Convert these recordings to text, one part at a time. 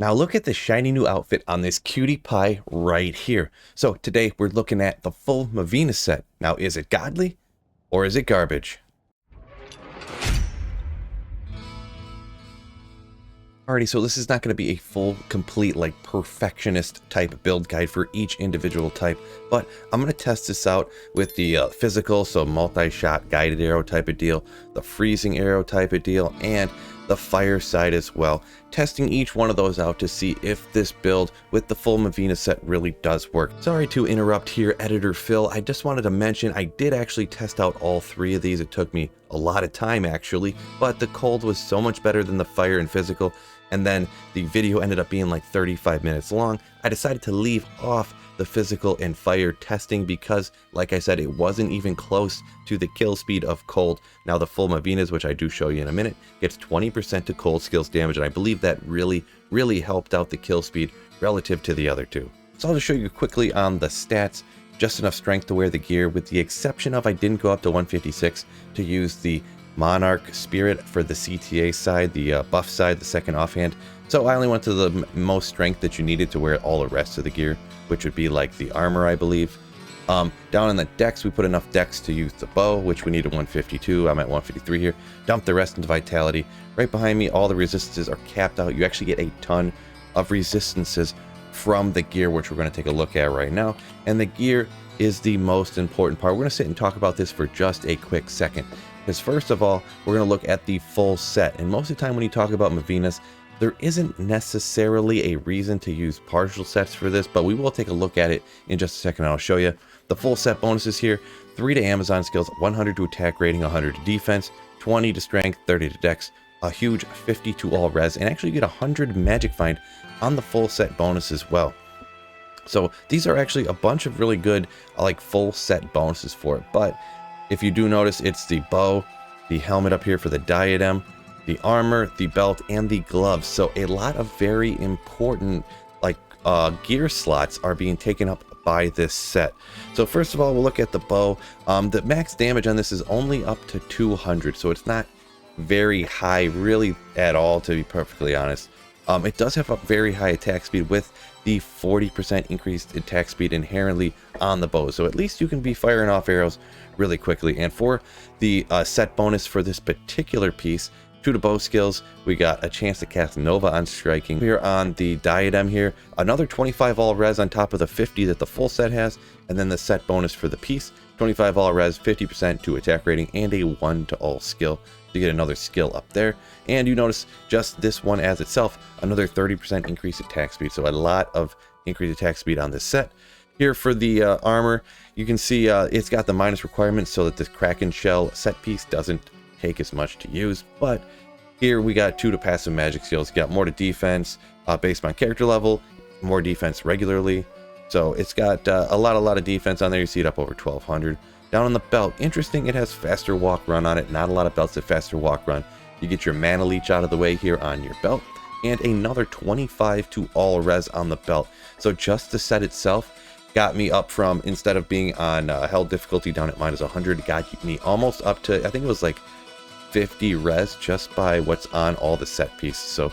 Now look at the shiny new outfit on this cutie pie right here. So today we're looking at the full Mavina set. Now is it godly or is it garbage? Alrighty, so this is not going to be a full, complete, like perfectionist type build guide for each individual type, but I'm going to test this out with the physical, so multi-shot guided arrow type of deal, the freezing arrow type of deal, and the fire side as well, testing each one of those out to see if this build with the full Mavina set really does work. Sorry to interrupt here, Editor Phil. I just wanted to mention I did actually test out all three of these. It took me a lot of time actually, but the cold was so much better than the fire and physical, and then the video ended up being like 35 minutes long. I decided to leave off the physical and fire testing because, like I said, it wasn't even close to the kill speed of cold. Now the full Mavinas, which I do show you in a minute, gets 20% to cold skills damage, and I believe that really helped out the kill speed relative to the other two. So I'll just show you quickly on the stats. Just enough strength to wear the gear, with the exception of I didn't go up to 156 to use the Monarch Spirit for the CTA side, the buff side, the second offhand. So I only went to the most strength that you needed to wear all the rest of the gear, which would be like the armor, I believe. Down in the dex, we put enough dex to use the bow, which we needed 152. I'm at 153 here. Dump the rest into vitality. Right behind me, all the resistances are capped out. You actually get a ton of resistances from the gear, which we're going to take a look at right now. And the gear is the most important part. We're going to sit and talk about this for just a quick second. Because first of all, we're going to look at the full set. And most of the time when you talk about Mavinas, there isn't necessarily a reason to use partial sets for this, but we will take a look at it in just a second. I'll show you the full set bonuses here. 3 to Amazon skills, 100 to attack rating, 100 to defense, 20 to strength, 30 to dex, a huge 50 to all res, and actually you get 100 magic find on the full set bonus as well. So these are actually a bunch of really good like full set bonuses for it. But if you do notice, it's the bow, the helmet up here for the diadem, the armor, the belt, and the gloves. So a lot of very important like gear slots are being taken up by this set. So first of all, we'll look at the bow. The max damage on this is only up to 200, so it's not very high really at all, to be perfectly honest. It does have a very high attack speed with the 40% increased attack speed inherently on the bow, so at least you can be firing off arrows really quickly. And for the set bonus for this particular piece, 2 to bow skills, we got a chance to cast Nova on striking. Here on the diadem here, another 25 all res on top of the 50 that the full set has, and then the set bonus for the piece, 25 all res, 50% to attack rating, and a 1 to all skill. You get another skill up there, and you notice just this one as itself, another 30% increased attack speed. So a lot of increased attack speed on this set. Here for the armor, you can see it's got the minus requirements so that this Kraken Shell set piece doesn't take as much to use. But here we got 2 to passive magic skills. You got more to defense based on character level, more defense regularly. So it's got a lot of defense on there. You see it up over 1200. Down on the belt, interesting, it has faster walk run on it. Not a lot of belts that faster walk run. You get your mana leech out of the way here on your belt, and another 25 to all res on the belt. So just the set itself got me up from, instead of being on hell difficulty down at -100, it got me almost up to, I think it was like 50 res just by what's on all the set pieces. So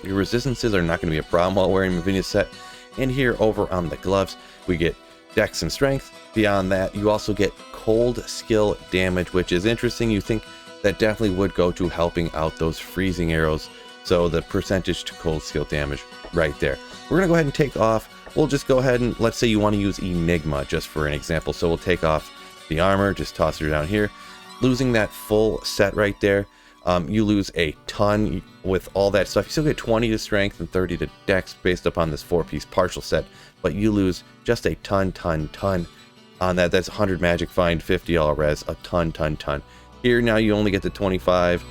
your resistances are not going to be a problem while wearing Mavina's set. And here over on the gloves, we get dex and strength. Beyond that, you also get cold skill damage, which is interesting. You think that definitely would go to helping out those freezing arrows. So the percentage to cold skill damage right there. We're going to go ahead and take off. We'll just go ahead and, let's say you want to use Enigma just for an example. So we'll take off the armor, just toss it down here. Losing that full set right there, you lose a ton with all that stuff. You still get 20 to strength and 30 to dex based upon this 4-piece partial set, but you lose just a ton on that. That's 100 magic find, 50 all res, a ton. Here now you only get the 25.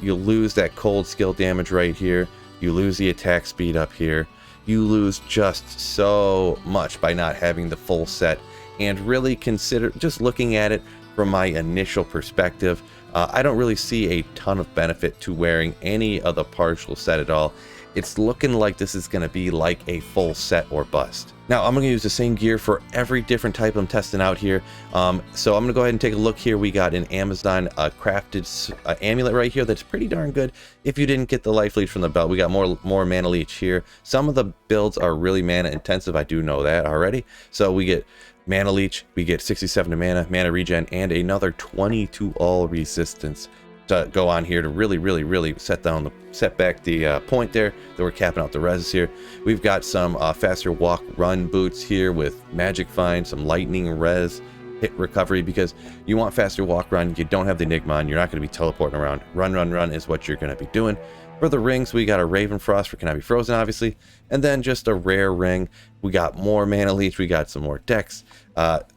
You lose that cold skill damage right here. You lose the attack speed up here. You lose just so much by not having the full set. And really consider, just looking at it from my initial perspective, I don't really see a ton of benefit to wearing any of the partial set at all. it's looking like this is going to be like a full set or bust. Now, I'm going to use the same gear for every different type I'm testing out here. So I'm going to go ahead and take a look here. We got an Amazon crafted amulet right here that's pretty darn good. If you didn't get the life leech from the belt, we got more mana leech here. Some of the builds are really mana intensive. I do know that already. So we get mana leech, we get 67 to mana regen, and another 20 to all resistance to go on here to really set back the point there that we're capping out the reses here. We've got some faster walk run boots here with magic find, some lightning res, hit recovery, because you want faster walk run. You don't have the enigma on, you're not going to be teleporting around. Run is what you're going to be doing. For the rings, we got a Raven Frost for Cannot Be Frozen, obviously, and then just a rare ring. We got more mana leech, we got some more dex,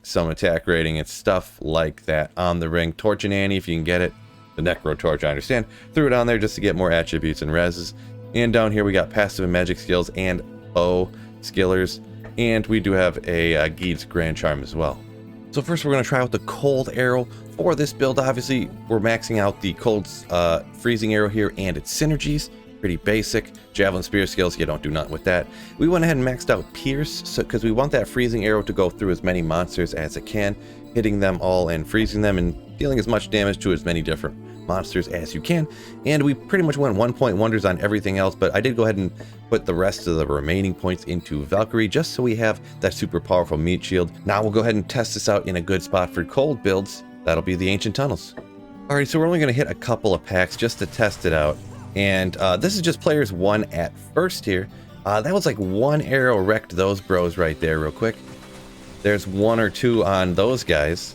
some attack rating and stuff like that on the ring. Torch and Annie, if you can get it. The Necro Torch, I understand. Threw it on there just to get more attributes and reses. And down here we got passive and magic skills and bow skillers. And we do have a Geed's Grand Charm as well. So first we're going to try out the cold arrow. For this build, obviously, we're maxing out the cold freezing arrow here and its synergies. Pretty basic. Javelin spear skills, you don't do nothing with that. We went ahead and maxed out Pierce, because we want that freezing arrow to go through as many monsters as it can, hitting them all and freezing them and dealing as much damage to as many different monsters as you can. And we pretty much went 1-point wonders on everything else, but I did go ahead and put the rest of the remaining points into Valkyrie just so we have that super powerful meat shield. Now we'll go ahead and test this out in a good spot for cold builds. That'll be the Ancient Tunnels. Alright, so we're only going to hit a couple of packs just to test it out. And this is just players 1 at first here. That was like one arrow wrecked those bros right there real quick. There's 1 or 2 on those guys.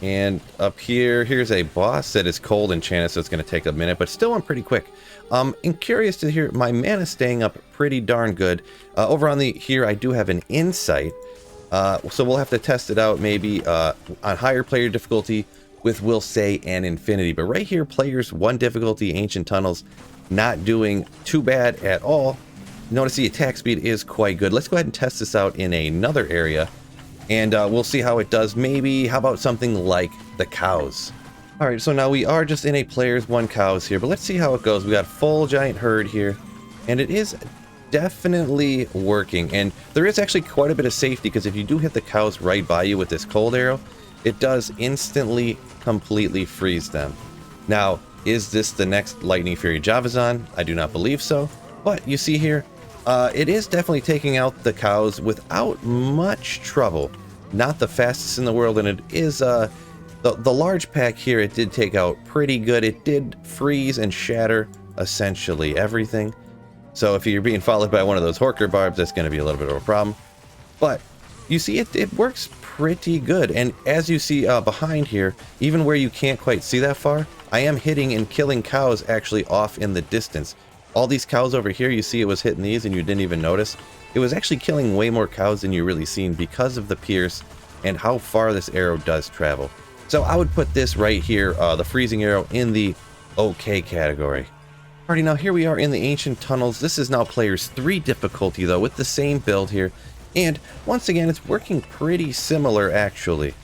And up here, here's a boss that is cold enchanted, so it's going to take a minute, but still went pretty quick. And curious to hear, my mana staying up pretty darn good. Over on the here, I do have an insight. So we'll have to test it out maybe on higher player difficulty with, we'll say, an infinity. But right here, players 1 difficulty, Ancient Tunnels, not doing too bad at all. Notice the attack speed is quite good. Let's go ahead and test this out in another area. And we'll see how it does. Maybe, how about something like the cows? Alright, so now we are just in a players 1 cows here, but let's see how it goes. We got full giant herd here, and it is definitely working. And there is actually quite a bit of safety, because if you do hit the cows right by you with this cold arrow, it does instantly completely freeze them. Now, is this the next Lightning Fury Javazan? I do not believe so, but you see here, it is definitely taking out the cows without much trouble. Not the fastest in the world, and it is the large pack here, it did take out pretty good. It did freeze and shatter essentially everything. So if you're being followed by one of those Horker barbs, that's going to be a little bit of a problem. But you see, it works pretty good. And as you see behind here, even where you can't quite see that far, I am hitting and killing cows actually off in the distance. All these cows over here, you see it was hitting these and you didn't even notice. It was actually killing way more cows than you really seen because of the pierce and how far this arrow does travel. So I would put this right here, the freezing arrow, in the okay category. Alrighty, now here we are in the Ancient Tunnels. This is now players 3 difficulty though, with the same build here. And once again, it's working pretty similar actually.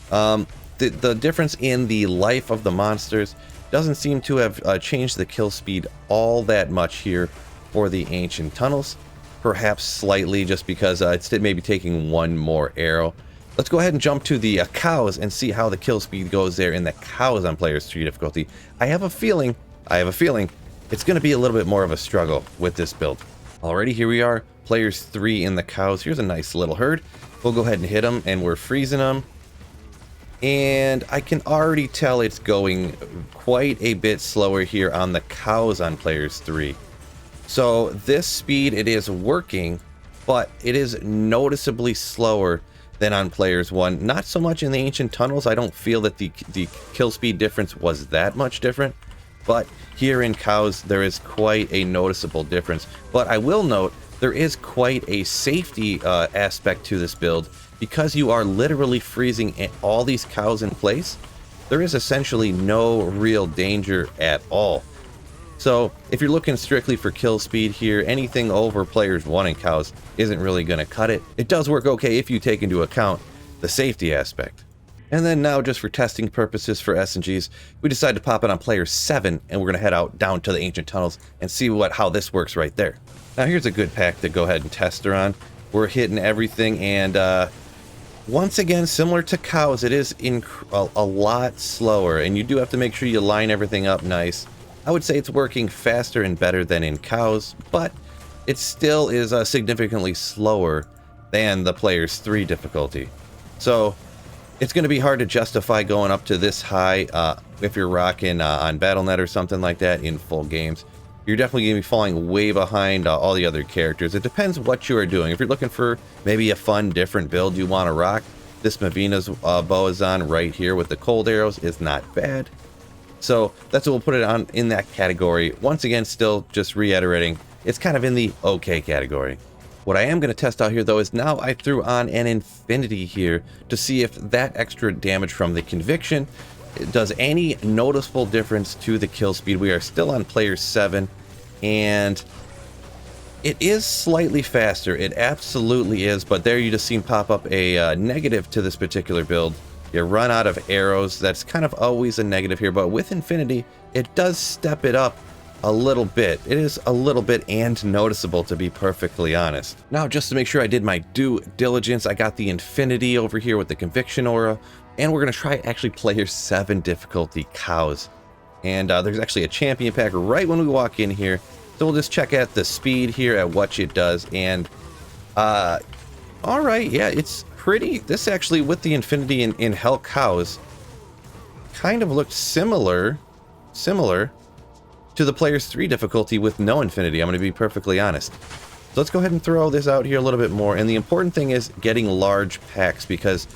The difference in the life of the monsters doesn't seem to have changed the kill speed all that much here for the Ancient Tunnels. Perhaps slightly, just because it's maybe taking 1 more arrow. Let's go ahead and jump to the cows and see how the kill speed goes there in the cows on players 3 difficulty. I have a feeling it's going to be a little bit more of a struggle with this build. Alrighty, here we are, players 3 in the cows. Here's a nice little herd. We'll go ahead and hit them, and we're freezing them. And I can already tell it's going quite a bit slower here on the cows on players 3. So this speed, it is working, but it is noticeably slower than on players 1. Not so much in the Ancient Tunnels. I don't feel that the kill speed difference was that much different. But here in cows, there is quite a noticeable difference. But I will note, there is quite a safety aspect to this build. Because you are literally freezing all these cows in place, there is essentially no real danger at all. So if you're looking strictly for kill speed here, anything over players 1 in cows isn't really going to cut it. It does work okay if you take into account the safety aspect. And then now, just for testing purposes for S&Gs, we decided to pop it on player 7, and we're going to head out down to the Ancient Tunnels and see how this works right there. Now here's a good pack to go ahead and test her on. We're hitting everything, and once again, similar to cows, it is a lot slower, and you do have to make sure you line everything up nice. I would say it's working faster and better than in cows, but it still is significantly slower than the player's 3 difficulty. So it's going to be hard to justify going up to this high if you're rocking on BattleNet or something like that in full games. You're definitely going to be falling way behind all the other characters. It depends what you are doing. If you're looking for maybe a fun, different build you want to rock, this Mavina's Boazon right here with the cold arrows is not bad. So that's what we'll put it on in that category. Once again, still just reiterating, it's kind of in the okay category. What I am going to test out here, though, is now I threw on an Infinity here to see if that extra damage from the Conviction does any noticeable difference to the kill speed. We are still on player 7, and it is slightly faster. It absolutely is, but there you just seen pop up a negative to this particular build. You run out of arrows. That's kind of always a negative here, but with Infinity, it does step it up a little bit. It is a little bit and noticeable, to be perfectly honest. Now, just to make sure I did my due diligence, I got the Infinity over here with the Conviction Aura, and we're going to try actually player 7 difficulty cows. And there's actually a champion pack right when we walk in here, so we'll just check out the speed here at what it does. And all right, yeah, it's pretty. This actually, with the Infinity in Hell Cows, kind of looked similar to the player's 3 difficulty with no Infinity. I'm going to be perfectly honest. So let's go ahead and throw this out here a little bit more. And the important thing is getting large packs, because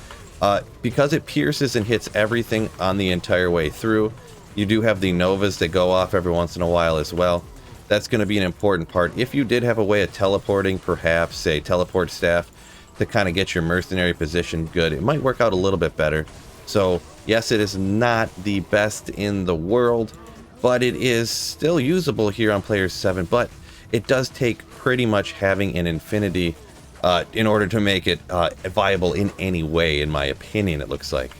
it pierces and hits everything on the entire way through. You do have the Novas that go off every once in a while as well. That's going to be an important part. If you did have a way of teleporting, perhaps a teleport staff, to kind of get your mercenary position good, it might work out a little bit better. So yes, it is not the best in the world, but it is still usable here on player 7. But it does take pretty much having an Infinity in order to make it viable in any way, in my opinion, it looks like.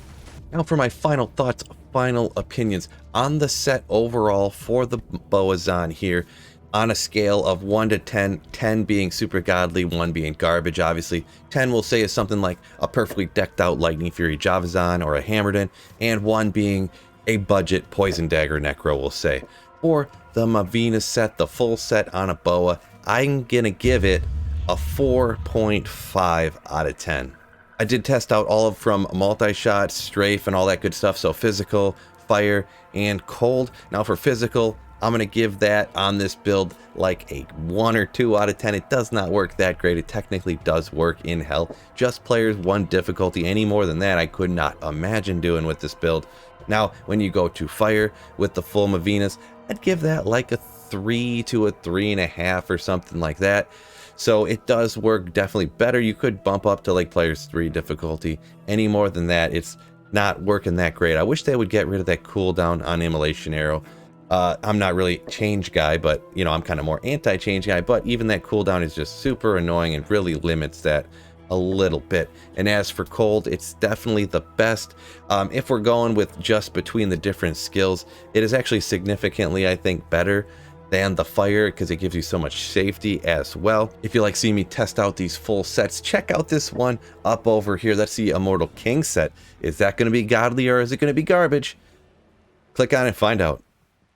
Now for my final thoughts, final opinions on the set overall for the Boazon here, on a scale of 1 to 10, 10 being super godly, 1 being garbage, obviously. 10 we'll say is something like a perfectly decked out Lightning Fury Javazon or a Hammerden, and 1 being a budget Poison Dagger Necro, we'll say. For the Mavina set, the full set on a Boa, I'm gonna give it a 4.5 out of 10. I did test out all of from multi-shot, strafe, and all that good stuff, so physical, fire, and cold. Now for physical, I'm going to give that on this build like a 1 or 2 out of 10. It does not work that great. It technically does work in Hell. Just players 1 difficulty. Any more than that, I could not imagine doing with this build. Now, when you go to fire with the full Mavinas, I'd give that like a 3 to a 3.5 or something like that. So it does work definitely better. You could bump up to like players 3 difficulty. Any more than that, it's not working that great. I wish they would get rid of that cooldown on Immolation Arrow. I'm not really change guy, but you know, I'm kind of more anti-change guy, but even that cooldown is just super annoying and really limits that a little bit. And as for cold, it's definitely the best. If we're going with just between the different skills, it is actually significantly, I think, better than the fire, because it gives you so much safety as well. If you like seeing me test out these full sets, check out this one up over here. That's the Immortal King set. Is that going to be godly or is it going to be garbage? Click on it and find out.